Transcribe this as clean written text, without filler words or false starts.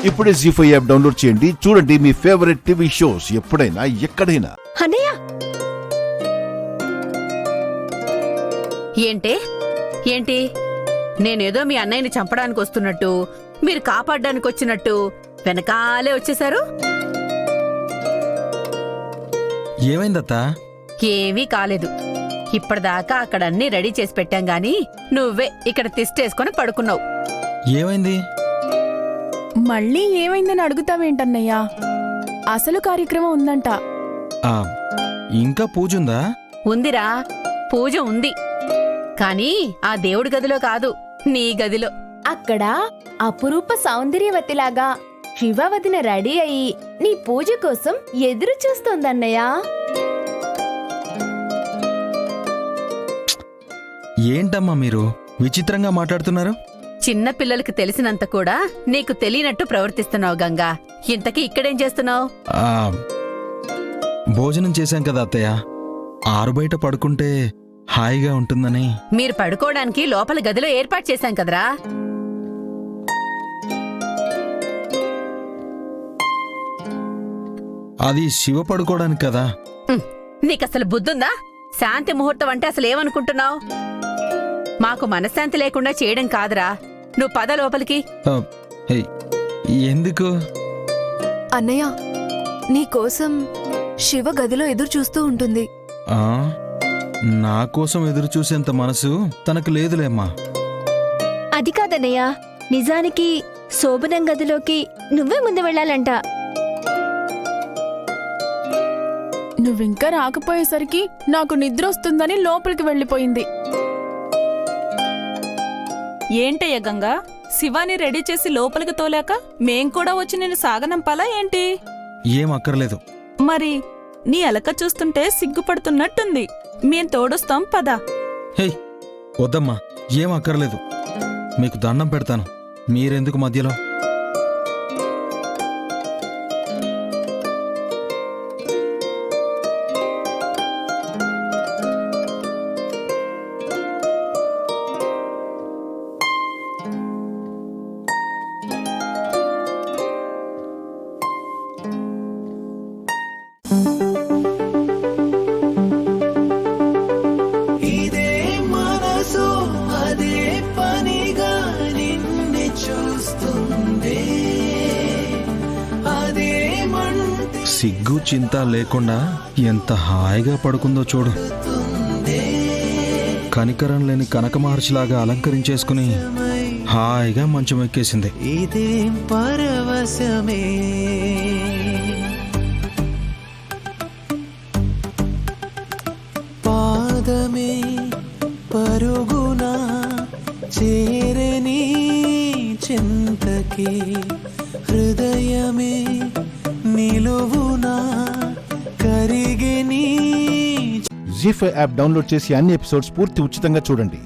ఇప్పుడే జీ5 app download చేయండి. చూడండి మీ ఫేవరెట్ టీవీ షోస్ ఎప్పుడైనా ఎక్కడైనా. అన్నయ్య ఏంటి నేనేదో మీ అన్నయ్యని చంపడానికి వస్తున్నట్టు, మీరు కాపాడడానికి వచ్చినట్టు వెనకాలే వచ్చేశారు. ఏమైందత్తా? ఏమీ కాలేదు. ఇప్పటిదాకా అక్కడ అన్నీ రెడీ చేసి పెట్టాం గాని నువ్వే ఇక్కడ తిష్టేసుకొని పడుకున్నావు. ఏమైంది? మళ్ళీ ఏమైందని అడుగుతావేంటన్నయ్యా? అసలు కార్యక్రమం ఉందంట. ఇంకా పూజుందా? ఉందిరా, పూజ ఉంది. కానీ ఆ దేవుడి గదిలో కాదు, నీ గదిలో. అక్కడ అపురూప సౌందర్యవతిలాగా శివవదిన రెడీ అయి నీ పూజ కోసం ఎదురు చూస్తోందన్నయ్యా. ఏంటమ్మా మీరు విచిత్రంగా మాట్లాడుతున్నారు? చిన్న పిల్లలకి తెలిసినంత కూడా నీకు తెలియనట్టు ప్రవర్తిస్తున్నావు గంగా. ఇంతకీ ఇక్కడేం చేస్తున్నావు? భోజనం చేశాం కదా అత్తయ్య, ఆరుబయట పడుకుంటే హాయిగా ఉంటుందని. మీరు పడుకోవడానికి లోపల గదిలో ఏర్పాటు చేశాం కదరా. అది శివ పడుకోవడానికి కదా. నీకసలు బుద్ధుందా? శాంతి ముహూర్తం అంటే అసలు ఏమనుకుంటున్నావు? మాకు మనశ్శాంతి లేకుండా చేయడం కాదురా. నువ్వు పద లోపలికి. ఎందుకు? అన్నయ్య, నీకోసం శివ గదిలో ఎదురు చూస్తూ ఉంటుంది. నా కోసం ఎదురు చూసేంత మనసు తనకు లేదులేమ్మా. అది కాదన్నయ్య, నిజానికి శోభనం గదిలోకి నువ్వే ముందు వెళ్ళాలంట. నువ్వింకా రాకపోయేసరికి నాకు నిద్ర వస్తుందని లోపలికి వెళ్ళిపోయింది. ఏంటయ్య గంగా, శివాని రెడీ చేసి లోపలికి తోలాక మేం కూడా వచ్చి నేను సాగనంపాలా ఏంటి? ఏం అక్కర్లేదు. మరి నీ అలక చూస్తుంటే సిగ్గుపడుతున్నట్టుంది. మేం తోడొస్తాం పదా. హే వద్దమ్మా, ఏం అక్కర్లేదు. మీకు దండం పెడతాను, మీరెందుకు మధ్యలో? సిగ్గు చింత లేకుండా ఎంత హాయిగా పడుకుందో చూడు. కనికరం లేని కనక మహర్షిలాగా అలంకరించేసుకుని హాయిగా మంచం ఎక్కేసింది. ఇదేం పరవశమే, పాదమే పరుగునా చేరని చింతకి, హృదయమే నిలువునా కరిగని. జీ5 యాప్ డౌన్లోడ్ చేసి అన్ని ఎపిసోడ్స్ పూర్తి ఉచితంగా చూడండి.